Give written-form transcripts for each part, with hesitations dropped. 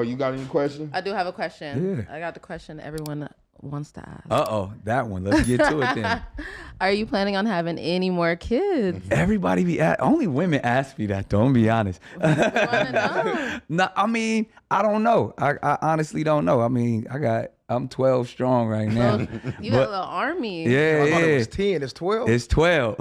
Oh, you got any questions? I do have a question. Yeah. I got the question everyone wants to ask. That one. Let's get to it then. Are you planning on having any more kids? Everybody only women ask me that, though. I'm be honest. Wanna know? No, I mean, I don't know. I honestly don't know. I mean, I'm 12 strong right now. You got a little army. Yeah, I thought it yeah. was 10. It's 12. It's 12.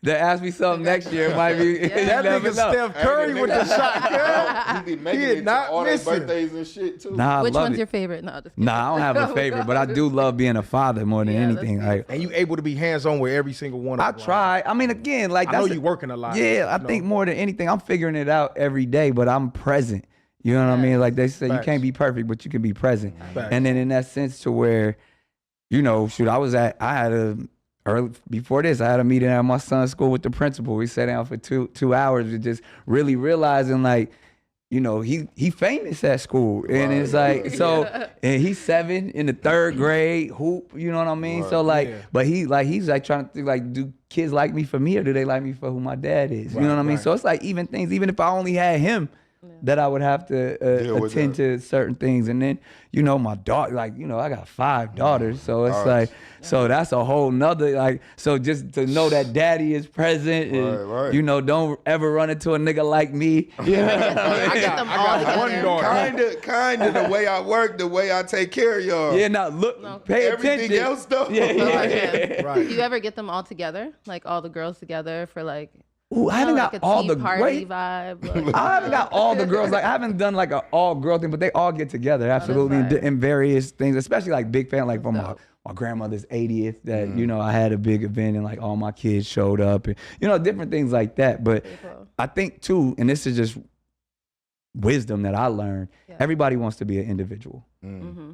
They ask me something next year. It might be. That nigga Steph Curry with the shot, girl. He be making He it is to not all their missing. birthdays and shit too. Nah, I Which love one's it. your favorite? No, just kidding. Nah, I don't have a favorite, but I do love being a father more than Yeah, that's anything. Like, And you able to be hands-on with every single one of I them. try. I mean, again, like I that's know you working a lot. Yeah, I you know. think more than anything, I'm figuring it out every day, but I'm present. You know what I mean? Like they say, Facts. you can't be perfect, but you can be present. Facts. And then in that sense, to where, you know, shoot, before this, I had a meeting at my son's school with the principal. We sat down for two hours, and just really realizing, like, you know, he famous at school, and it's like and he's 7 in the 3rd grade, hoop. You know what I mean? So like, but he's like trying to think, like, do kids like me for me, or do they like me for who my dad is? You know what I mean? So it's like even if I only had him, that I would have to attend to certain things. And then, you know, my daughter, like, you know, I got 5 daughters. So it's like, so that's a whole nother, like, so just to know that daddy is present and, you know, don't ever run into a nigga like me. Yeah. I got one daughter. Kind of the way I work, the way I take care of y'all. Yeah, now look, pay Everything attention. else though. Yeah. Right. Do you ever get them all together? Like all the girls together for like, Ooh, I haven't like got a all tea the party vibe? Like, I haven't got all the girls. Like I haven't done like an all girl thing, but they all get together absolutely right. in various things. Especially like big fan, like for my grandmother's 80th. That you know I had a big event and like all my kids showed up and you know different things like that. But cool. I think too, and this is just wisdom that I learned. Everybody wants to be an individual.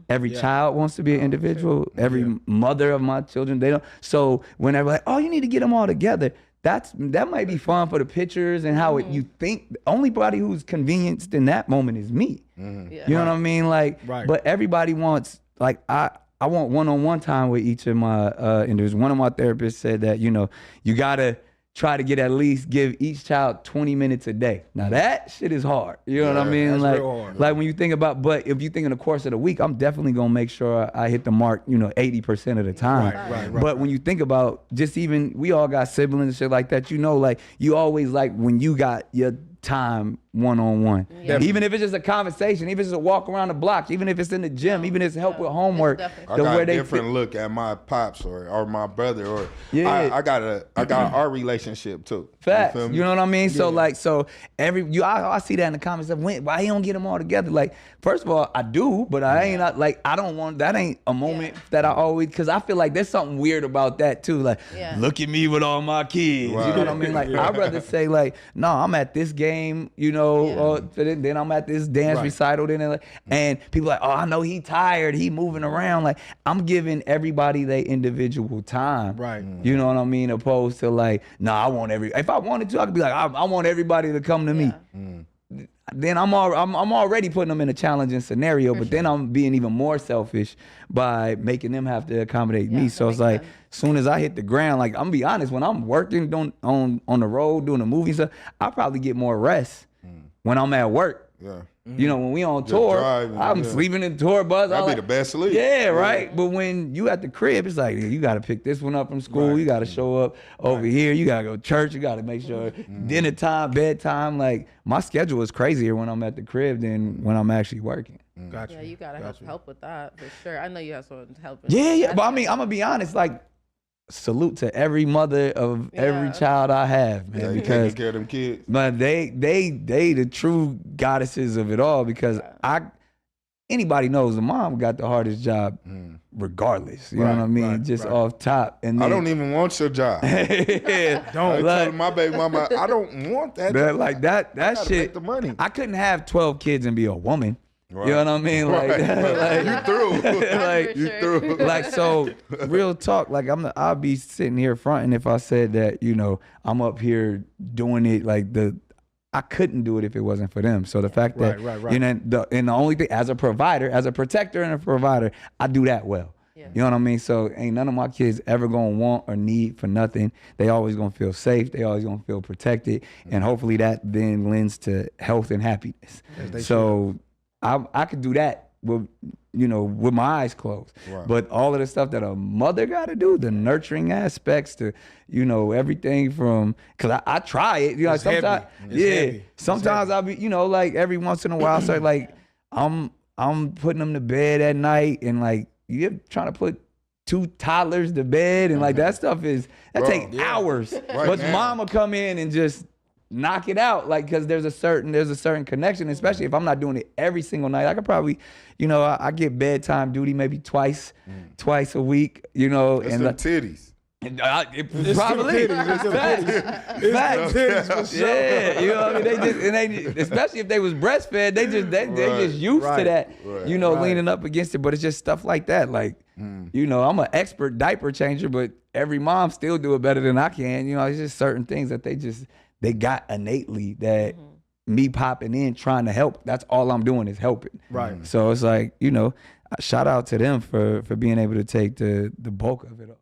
Every child wants to be an individual. Every mother of my children, they don't. So whenever like, oh, you need to get them all together. That might be fun for the pictures and how you think. The only body who's convenienced in that moment is me. You know what I mean? Like, but everybody wants, like, I want one-on-one time with each of my individuals. One of my therapists said that, you know, you gotta try to give each child 20 minutes a day. Now that shit is hard. You know what I mean? That's Like, real hard. like when you think about, but if you think in the course of the week, I'm definitely gonna make sure I hit the mark, you know, 80% of the time. Right. But when you think about just even, we all got siblings and shit like that, you know, like you always like when you got your time one-on-one. Even if it's just a conversation, even if it's a walk around the block, even if it's in the gym, even if it's help with homework. I got a different look at my pops or my brother or I got our relationship too. Facts. You feel me? You know what I mean? So like, I see that in the comments of why he don't get them all together. Like, first of all, I do, but I ain't like, I don't want, that ain't a moment that I always, cause I feel like there's something weird about that too. Like, look at me with all my kids. Right. You know what I mean? Like, I'd rather say like, no, I'm at this game, you know, or then I'm at this dance recital, and people like, oh, I know he tired, he moving around. Like, I'm giving everybody their individual time. Right. You know what I mean? Opposed to like, nah, I want if I wanted to, I could be like, I want everybody to come to me. Then I'm already putting them in a challenging scenario, but then I'm being even more selfish by making them have to accommodate me. So it's like, as soon as I hit the ground, like I'm gonna be honest, when I'm working on the road doing the movie stuff, I probably get more rest when I'm at work. Yeah. You know, when we on tour, driving, I'm sleeping in the tour bus. That'd be the best sleep. Yeah, right. But when you at the crib, it's like you got to pick this one up from school. You got to show up over here. You got to go to church. You got to make sure dinner time, bedtime. Like my schedule is crazier when I'm at the crib than when I'm actually working. Gotcha. Yeah, you gotta help with that for sure. I know you have someone helping. Yeah. But I mean, I'm gonna be honest. Like, salute to every mother of every child I have, man. You Because taking care of them kids. but they the true goddesses of it all, because anybody knows the mom got the hardest job regardless. You know what I mean? Just off top. And I then, don't even want your job. yeah, I like, told my baby mama, I don't want that. like that gotta shit. make the money. I couldn't have 12 kids and be a woman. Right. You know what I mean? Like, Right. You through. like, You through. like, so real talk, like I'll be sitting here fronting if I said that, you know, I'm up here doing it like I couldn't do it if it wasn't for them. So the fact that, you know, the only thing, as a provider, as a protector and a provider, I do that well. You know what I mean? So ain't none of my kids ever gonna want or need for nothing. They always gonna feel safe. They always gonna feel protected. And hopefully that then lends to health and happiness. So I could do that with, you know, with my eyes closed. Right. But all of the stuff that a mother got to do, the nurturing aspects, to, you know, everything from, cause I try it, you know, It's sometimes, heavy. It's heavy. sometimes I'll be, you know, like every once in a while, so like I'm putting them to bed at night, and like you're trying to put 2 toddlers to bed, and like that stuff take hours. But now. mom will come in and just knock it out, like, because there's a certain connection, especially if I'm not doing it every single night. I could probably, you know, I get bedtime duty maybe twice a week, you know. It's and them like, titties. it probably facts. Yeah, you know what I mean. They just, especially if they was breastfed, they just used to that, you know, leaning up against it. But it's just stuff like that, like, you know, I'm an expert diaper changer, but every mom still do it better than I can. You know, it's just certain things that they got innately that me popping in trying to help. That's all I'm doing is helping. Right. So it's like, you know, shout out to them for being able to take the bulk of it all.